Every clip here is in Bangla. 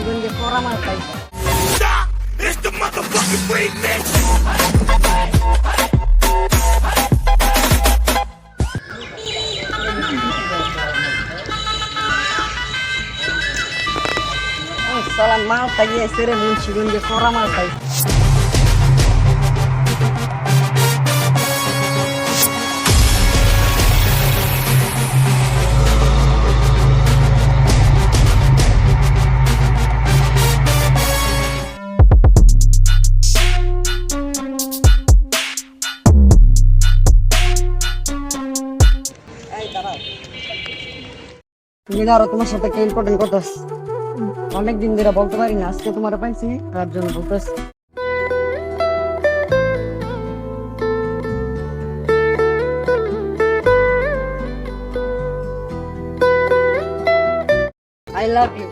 মুন্সিগঞ্জে করা মাল খাই। সালাম মাল খাইয়েছে রে মুন্সিগঞ্জে করা মাল খাই। তুমি ধরো তোমার সাথে একটা ইম্পর্টেন্ট কথা আছে। অনেকদিন ধরে বলতে পারি না, আজকে তোমার পাইছি তার জন্য বলতেছি। I love you.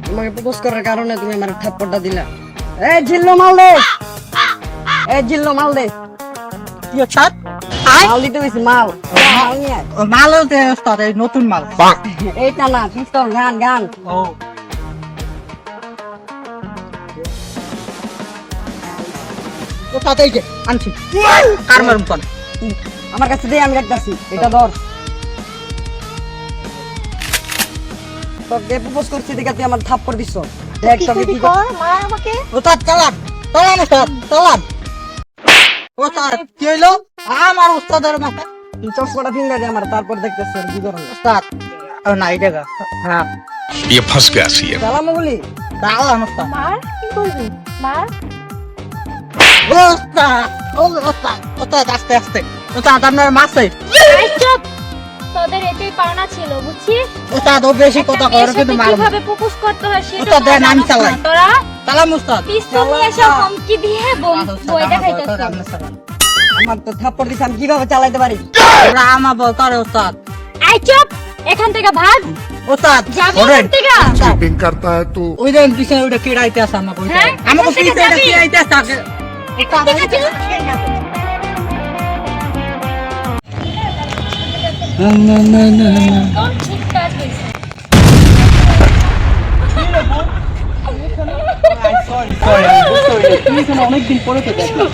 তোমাকে প্রপোজ করার কারণে তুমি আমার থাপ্পড়টা দিলা। এ জিল্লো মাল দে, এ জিল্লো মাল দে। কি হচ্ছে? মাল দিতে গেছি, মাল মাল নিয়ে আয়। মালও নতুন মাল। এইটা না, পিস্তল, গান গান। ও ওটাতেই যে আনছি। কার মারুম কোন? আমার কাছে দিয়ে আমি রাখতেছি, এটা ধর। তোকে প্রপোজ করছি দেখে তুই আমার থাপ্পড় দিছ। দেখ তোকে কি কর। মার আমাকে। ওটা চালান চালান ওস্তাদ চালান। ওস্তাদ কি হইলো? আমার ওস্তাদের মাথা। তুই চশমাটা ফিঙ্গার দে আমার, তারপর দেখতেছি আর কি করব। ওস্তাদ না এই জায়গা। হ্যাঁ ये फंस गया सी है। সালাম বলি। চালান ওস্তাদ। মার কি করবি? মার ওস্তাদ ওস্তাদ ওস্তাদ আস্তে আস্তে। ওস্তাদ আপনার মাসে। আই চুপ। তোদের এটাই পাওনা ছিল, বুঝছিস? ওস্তাদ ও বেশি কথা কয় কিন্তু মারব। কিভাবে প্রপোজ করতে হয় সেটা ওস্তাদ দেন আমি চালাই। তোরা চালাম ওস্তাদ। পিস্তল নিয়ে এসে হুমকি দিয়ে বই দেখাইতেছ। আমার তো থাপ্পড় দিছ, আমি কিভাবে চালাতে পারি? ওরা আমা বল করে ওস্তাদ। আই চুপ, এখান থেকে ভাগ। ওস্তাদ যাবি ওরেন এখান থেকে? चीटिंग करता है तू। ওই দেন পিছনে ওইটা কিড়াইতে আছে আমাকে ওইটা। হ্যাঁ? আমাকে এখান থেকে পিছনে যাবি? কিড়াইতে আছে। ওস্তাদ ঠিক আছে। কোন চিৎকার দিছে? অনেকদিন পরে তো দেখলাম।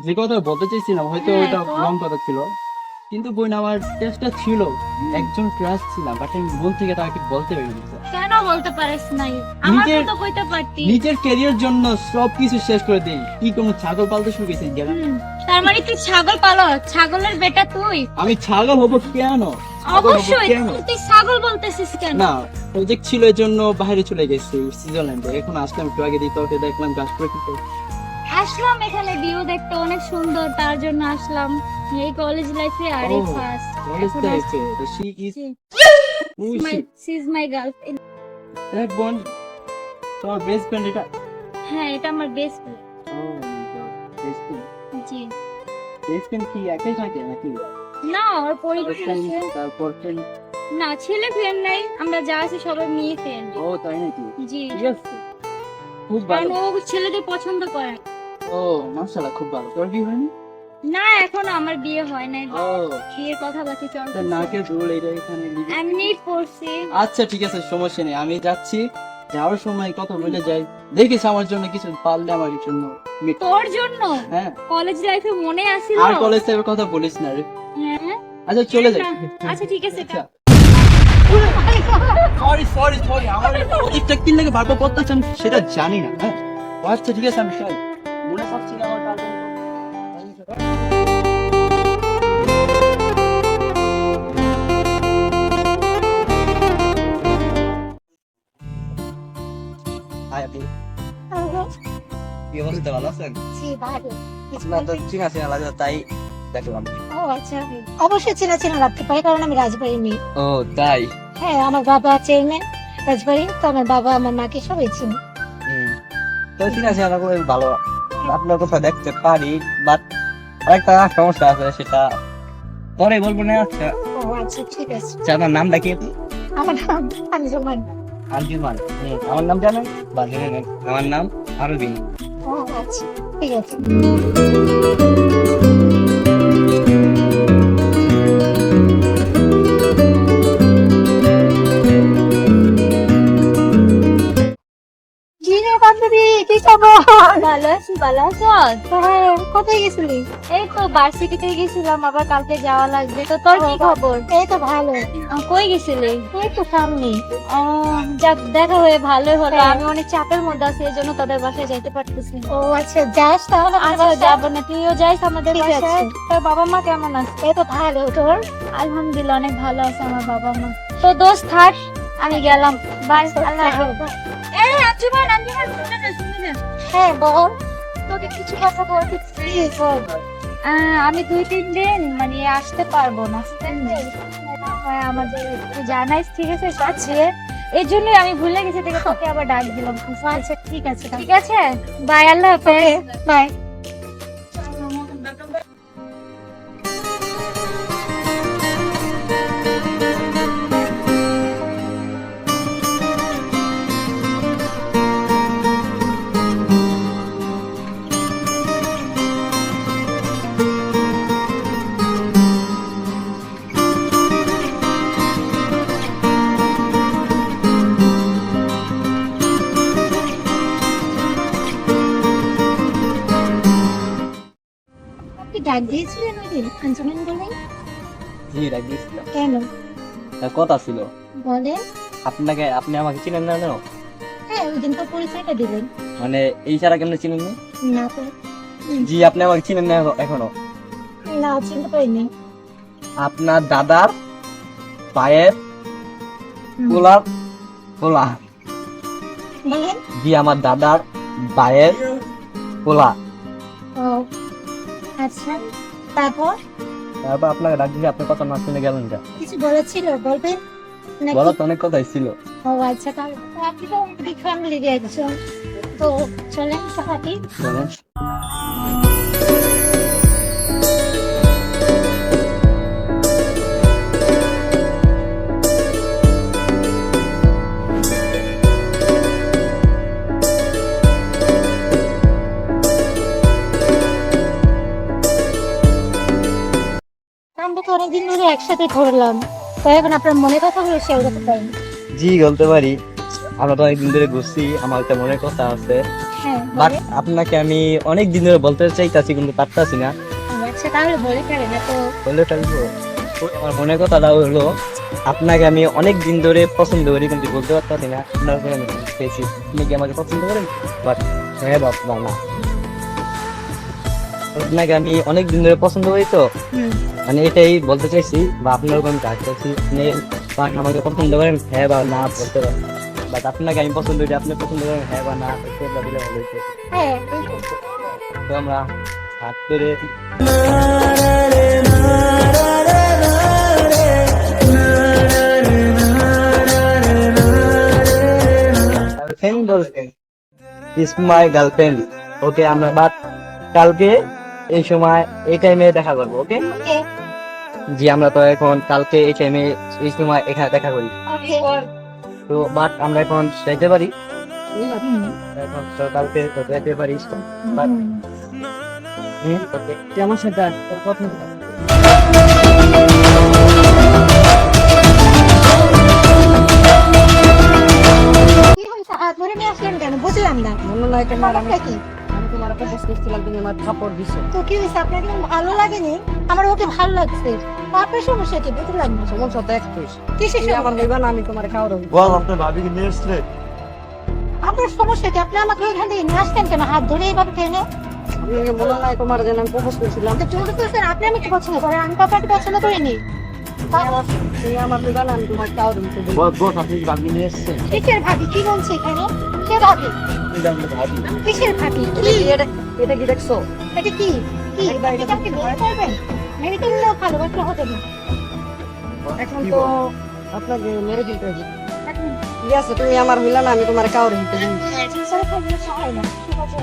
যে কথা বলতে চাইছিলাম হয়তো ওইটা রং কথা ছিল, কিন্তু বোন আমার টেস্টটা ছিল, একজন ক্রাশ ছিলাম, বাট আমি মন থেকে তাকে বলতে পারিনি। কেন বলতে পারিস নাই? আমার তো কইতে পারতি। নিজের ক্যারিয়ার জন্য সবকিছু শেষ করে দিই, কি কোনো ছাগল পালতে শুরু করেছি গেলাম। তার মানে তুই ছাগল পালো? ছাগলের বেটা তুই? আমি ছাগল হবো কেন? ছাগল হবো অবশ্যই। কেন? তুই ছাগল বলতেছিস কেন? না, প্রজেক্ট ছিল এর জন্য বাইরে চলে গেছি সুইজারল্যান্ডে। এখন আসলাম একটু আগে দিতে ওকে দেখলাম গাছ প্রকৃতি। আসলাম এখানে ভিউ দেখতে অনেক সুন্দর, তার জন্য আসলাম। এই কলেজ লাইফে আরে Oh, ফার্স্ট। কলেজ লাইফে she is she is my girlfriend. এক বোন তোমার বেস্ট ফ্রেন্ড এটা? হ্যাঁ, এটা আমার বেস্ট ফ্রেন্ড। বেস্ট ফ্রেন্ড, জি। বেস্ট ফ্রেন্ড কি একই থাকে নাকি? না, ওর পরিবার আছে। তারপর ফ্রেন্ড? না, ছেলে ফ্রেন্ড নাই, আমরা যা আছি সবাই মেয়ে ফ্রেন্ড। ও তাই নাকি? জি। ঠিক আছে, খুব কারণ ভালো। ও ছেলেদের পছন্দ করে না। ও মাশাআল্লাহ, খুব ভালো। তোর কি হয়নি? না, এখনো আমার বিয়ে হয় নাই। ও বিয়ের কথা বাকি তা চলছে। নাকের দুল এটা এখানে লিখে- আমি নিট পড়ছি। আচ্ছা ঠিক আছে, সমস্যা নেই, আমি যাচ্ছি। যাওয়ার সময় কথা বলে যাই, দেখিস আমার জন্য কিছু পারলে আমার জন্য মিট- তোর জন্য হ্যাঁ। কলেজ লাইফে মনে আসিল? আর কলেজ থেকে কথা বলিস না রে। হ্যাঁ। আচ্ছা চলে যাই। আচ্ছা ঠিক আছে। আচ্ছা সরি সরি সরি, আমার প্রজেক্টটা কি লাগে বারবার করতেছেন সেটা জানি না। হ্যাঁ ও আচ্ছা ঠিক আছে, আমি সরি, মনে পড়ছি না আমার কাজ। হাই আপু, কি অবস্থা, ভালো আছেন? জি, ভালো। না তো ঠিক আছে, আলাদা তাই দেখলাম। ও আচ্ছা, অবশ্যই চেনা চেনা লাগতে পারে, কারণ আমি রাজবাড়ি মেয়ে। ও তাই? হ্যাঁ, আমার বাবা চেয়ারম্যান রাজবাড়ি, তো আমার বাবা আমার মাকে সবাই চিনি। তো ঠিক আছে, আমরা খুবই ভালো আপনার কথা দেখতে পারি, বাট আরেকটা সমস্যা আছে, সেটা পরে বলবো না। আচ্ছা ও আচ্ছা ঠিক আছে। আপনার নামটা কি? আমার নাম আঞ্জুমান। আঞ্জুমান। আমার নাম জানেন বা জেনে নেন? আমার নাম আরবিন। ও আচ্ছা ঠিক আছে। কি খবর? ভালো আছি, ভালো আছো? হ্যাঁ, কোথায় গেছিলি? এই তো ভার্সিটিতে গেছিলাম, আবার কালকে যাওয়া লাগবে। তো তোর কি খবর? এই তো ভালো। কই গেছিলি? এই তো সামনে। ও, যাক, দেখা হয়ে ভালোই হলো। হ্যাঁ। আমি অনেক চাপের মধ্যে আছি, এই জন্য তোদের বাসায় যাইতে পারতেছি না। ও আচ্ছা, যাস তাহলে আমার আচ্ছা, বাসায়? যাবো না, তুইও যাইস আমাদের ঠিক বাসায়। আছে। তোর বাবা মা কেমন আছে? এই তো ভালো। তোর? আলহামদুলিল্লাহ, অনেক ভালো আছে আমার বাবা মা। তো দোস্ত থাক, আমি গেলাম। বাই, আল্লাহ হাফেজ। এই আঞ্জুমান, আঞ্জুমান, শুনে না, শুনে না। হ্যাঁ বল। তোকে কিছু কথা বলতে প্লিজ বল। আমি 2-3 দিন মানে আসতে পারবো না। হ্যাঁ, আমাদের একটু জানাইস, ঠিক আছে? কাছে এর জন্যই আমি ভুলে গেছি, দেখে তোকে আবার ডাক দিলাম। আচ্ছা ঠিক আছে। ঠিক আছে, বাই, আল্লাহ হাফেজ। বাই। আপনি ডাক দিয়েছিলেন ওই দিন আঞ্জুমান বলে? জি রাখিয়েছিলাম। কেন? কথা ছিল বলে। আপনি আমাকে চিনেন না কেন? হ্যাঁ, ওই দিন তো পরিচয়টা দিলেন। মানে এই ছাড়া কেমন চিনেন না? না তো। জি আপনি আমাকে চিনেন না এখনো? না, চিনতে পারিনি। আপনার দাদার পায়ের পোলা পোলা। বলেন। জি আমার দাদার পায়ের পোলা। ও আচ্ছা, তারপর তারপর আপনাকে ডাক দিলে আপনি কথা না শুনে গেলেন না। কিছু বলেছিল? বলবেন নাকি? বলার তো অনেক কথাই ছিল। ও আচ্ছা, তাহলে তো আপনি তো বিগ ফ্যামিলির একজন। তো চলেন সাহায্য। বলেন। আমরা তো অনেকদিন ধরে একসাথে ঘুরলাম, তাই এখন আপনার মনে কথা হলো শেয়ার করতে পারেন। জি বলতে পারি, আমরা তো অনেকদিন ধরে ঘুরছি, আমার একটা মনের কথা আছে। হ্যাঁ বাট বলেন। আপনাকে আমি অনেক দিন ধরে বলতে চাইতাছি কিন্তু পারতাছি না। আচ্ছা তাহলে বলে ফেলেন। তো বলে ফেলবো। তো আমার মনের কথাটা হলো, আপনাকে আমি অনেক দিন ধরে পছন্দ করি কিন্তু বলতে পারতাছি না। আপনার উপরে আমি পেয়েছি, আপনি কি আমাকে পছন্দ করেন? বাট হ্যাঁ বাবা না, আপনাকে আমি অনেক দিন ধরে পছন্দ করি তো, মানে এটাই বলতে চাইছি বা আপনার উপর আমি কাজ করছি। আপনি আমাকে পছন্দ করেন হ্যাঁ বা না বলতে পারেন, বাট আপনাকে আমি পছন্দ করি, আপনি পছন্দ করেন হ্যাঁ বা না বলতে দিলে ভালো হইতো। হ্যাঁ, তো আমরা হাত ধরে গার্লফ্রেন্ড বলতে ইজ মাই গার্লফ্রেন্ড। ওকে, আমরা বাট কালকে এই সময় এই টাইমে দেখা করবো। ওকে ওকে জি, আমরা তো এখন কালকে এই টাইমে এই সময় এখানে দেখা করি। ওকে। তো বাট আমরা এখন যাইতে পারি এখন, তো কালকে তো যাইতে পারি বাট আমার সাথে তোর কথা কি হয়েছে? হাত ধরে নিয়ে আসলেন কেন? বুঝলাম না। মনে নাই তোমার আমি সমস্যা কি? আমি তোমার প্রপোজ করছিলাম, তুমি আমার থাপ্পড় দিছো। তো কি হয়েছে? আপনার কি ভালো লাগেনি? আমার ওকে ভালো লাগছে। আপনার সমস্যা কি? বুঝলাম না। সমস্যা তো একটাই, কিসের তুমি আমার সমস্যা? নিবা না, আমি তোমার খাওয়ার বল আপনার ভাবি কি নিয়ে এসছে? আপনার সমস্যা কি? আপনি আমাকে ওইখান থেকে নিয়ে আসতেন কেন? হাত ধরে এইভাবে টেনে? আপনাকে মনে নাই তোমার যেন আমি প্রপোজ করছিলাম? তো চলতে করছেন, আপনি আমাকে পছন্দ করেন, আমি তো আপনাকে পছন্দ করিনি। তুমি আমার নিবা না, আমি তোমার খাওয়ার বল আপনি কি ভাবি নিয়ে এসছে? কিসের ভাবি? কি বলছে এখানে? কে ভাবি? ভাবি কিসের ভাবি? এটা কি এটা কি দেখছো? এটা কি? কি? এটা এটা আপনি বলতে পারবেন? মেরে দিলেও ভালোবাসা হবে না। এখন তো আপনাকে মেরে দিতে হবে। ঠিক আছে, তুমি আমার হইলা না, আমি তোমার খাওয়ার দিতে দিই। সংসারে থাকলে সহায় না। ঠিক আছে।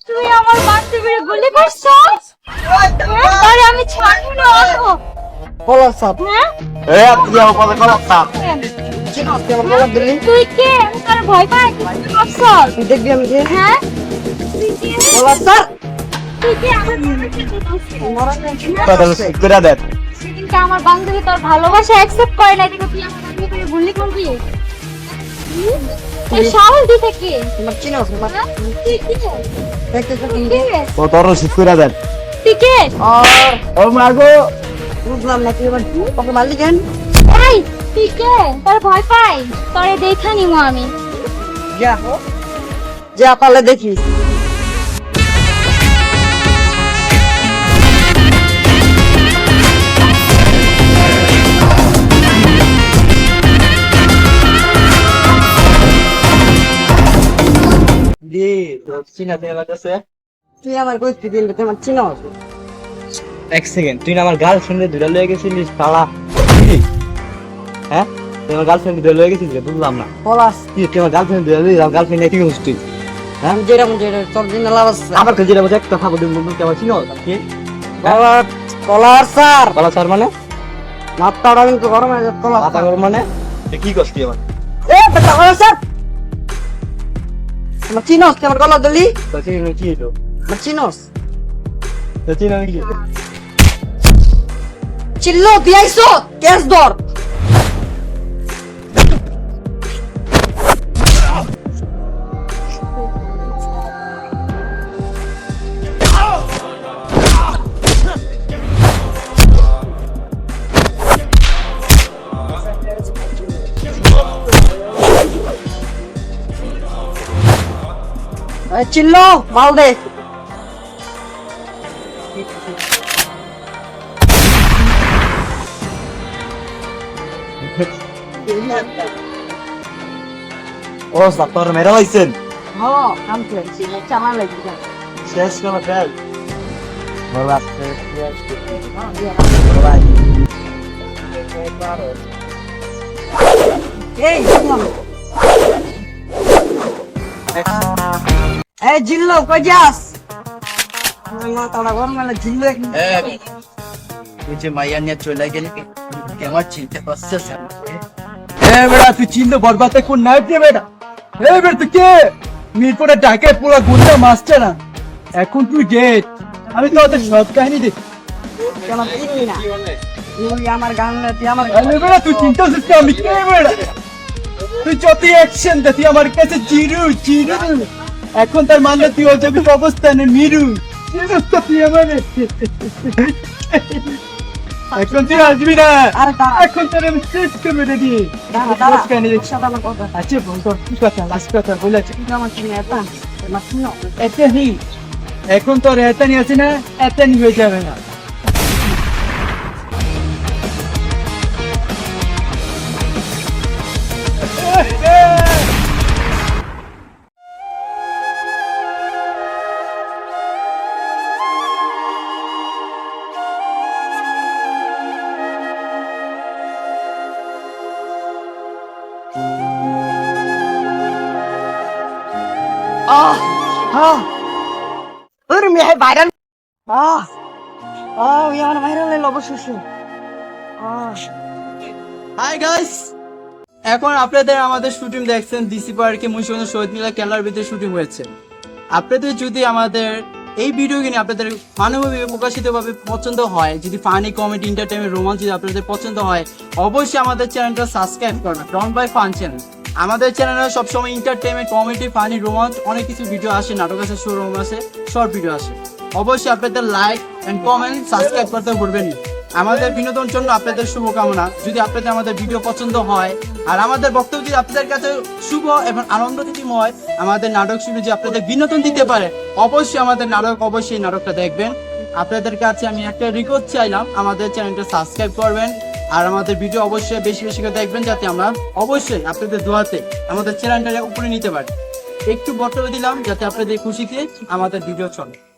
তুই আমার বান্ধবীর গুলি করছো? আরে আমি ছাড়বো না। বলার সাপ হ্যাঁ এ আপনি আমার কথা কর সাপ চিনোস তুই আমার গলা দিলি তুই কে আমি তোর ভয় পাই তুই অফসর তুই দেখবি আমি কে হ্যাঁ তুই কে গলা স্যার তুই কে আমার বান্ধবী কথা করে দেন সেদিনকে আমার বান্ধবী তোর ভালোবাসা অ্যাকসেপ্ট করে না দেখো তুই আমার বান্ধবীকে গুলি করবি এই সাহস দিতে কে তোমার চিনোস হ্যাঁ? তুই কে দেখতে তো তুই কে ও তোর রসিদ করে দেন তুই কে আর ও মাগো বুঝলাম না তুই এবার ওকে মারলি কেন এই তুই কে তোর ভয় পাই তোরে দেখা নিমু আমি যা যা পারলে দেখি দি তো চিনা দেয়া লাগছে তুই আমার কইতে দিলি তোমার চিনোস এক সেকেন্ড তুই না আমার গার্লফ্রেন্ডে ধরে লয়ে গেছিলিস শালা হ্যাঁ তুই আমার গার্লফ্রেন্ড ধরে লয়ে গেছিস বুঝলাম না পলাশ তুই আমার গার্লফ্রেন্ড ধরে লয়ে আমার গার্লফ্রেন্ড কি করছিস তুই হ্যাঁ আমি যেরকম তোর দিন লাভ আছে আবার কাজে যাবো একটা খাবো দিন বন্ধু কেমন চিনো কি কলার কলার স্যার বলা স্যার মানে মাথাটা কিন্তু গরম হয়ে যাচ্ছে কলার মাথা গরম মানে তুই কি করছিস আমার এ বেটা কলার স্যার আমার চিনোস তুই আমার গলা দিলি তো চিনো কি হলো আমার চিনোস তো চিনো কি চিল্লো দিয়াইছো কেস ধর চিল্লো মাল দে ও সাতর মেরা লাইছেন হ্যাঁ কাম করছি চালা লাগি শেষ করে ফেল বলা এই শুনলাম এই জিল্লো কই যাস মাথাটা গরম হলে জিল্লো এক তুই যে মাইয়া নিয়ে চলে গেলি কেমন চিনতে পারছিস এ বেটা তুই চিনতে বরবাদে কোন নাইট রে বেটা এ বেটা তুই কে মিরপুরে ডাকে পুরো গুন্ডা মাস্টার না এখন তুই ডেট আমি তো ওদের সব কাহিনী দেখ কেন চিনি না তুই আমার গান তুই আমার আরে বেটা তুই চিন্তা করছিস আমি কে বেটা তুই যত অ্যাকশন দে তুই আমার কাছে জিরু জিরু এখন তার মানে তুই ও যাবি অবস্থানে মিরু তো তুই আমার এখন তুই আসবি না আরে দাঁড়া। এখন তোর আমি শেষ করে দেবি দাঁড়া কাহিনী দেখ সাথে আমার কথা আচ্ছা বন্ধু কি কথা লাস্ট কথা বলেছি তুই আমার চিনি এটা আমার চিনো এতে হি এখন তোর এতানি আছে না এতানি হয়ে যাবে না ওরে মেয়ে ভাইরাল ইয়ার ভাইরাল হলো অবশ্যই হাই গাইস এখন আপনাদের আমাদের শুটিং দেখছেন ডিসি পার্কে মুন্সিগঞ্জ শহীদ মিলা খেলার ভিতরে শুটিং হয়েছে আপনাদের যদি আমাদের এই ভিডিওগুলি আপনাদের ফানিভাবে প্রকাশিতভাবে পছন্দ হয় যদি ফানি কমেডি এন্টারটেইনমেন্ট রোমান্স যদি আপনাদের পছন্দ হয় অবশ্যই আমাদের চ্যানেলটা সাবস্ক্রাইব করবেন ডন বাই ফান চ্যানেল আমাদের চ্যানেলে সবসময় এন্টারটেইনমেন্ট কমেডি ফানি রোমান্স অনেক কিছু ভিডিও আসে নাটক আসে শোরুম আসে শর্ট ভিডিও আসে অবশ্যই আপনাদের লাইক এন্ড কমেন্ট সাবস্ক্রাইব করতে ভুলবেন না আমাদের বিনোদনের জন্য আপনাদের শুভকামনা যদি আপনাদের আমাদের ভিডিও পছন্দ হয় আর আমাদের বক্তব্য যদি আপনাদের কাছে শুভ এবং আনন্দময় আমাদের নাটক শুনে যে আপনাদের বিনোদন দিতে পারে অবশ্যই আমাদের নাটক অবশ্যই নাটকটা দেখবেন আপনাদের কাছে আমি একটা রিকোয়েস্ট চাইলাম আমাদের চ্যানেলটা সাবস্ক্রাইব করবেন আর আমাদের ভিডিও অবশ্যই বেশি বেশি করে দেখবেন যাতে আমরা অবশ্যই আপনাদের দোয়াতে আমাদের চ্যানেলটা উপরে নিতে পারি একটু বক্তব্য দিলাম যাতে আপনাদের খুশিতে আমাদের ভিডিও চলে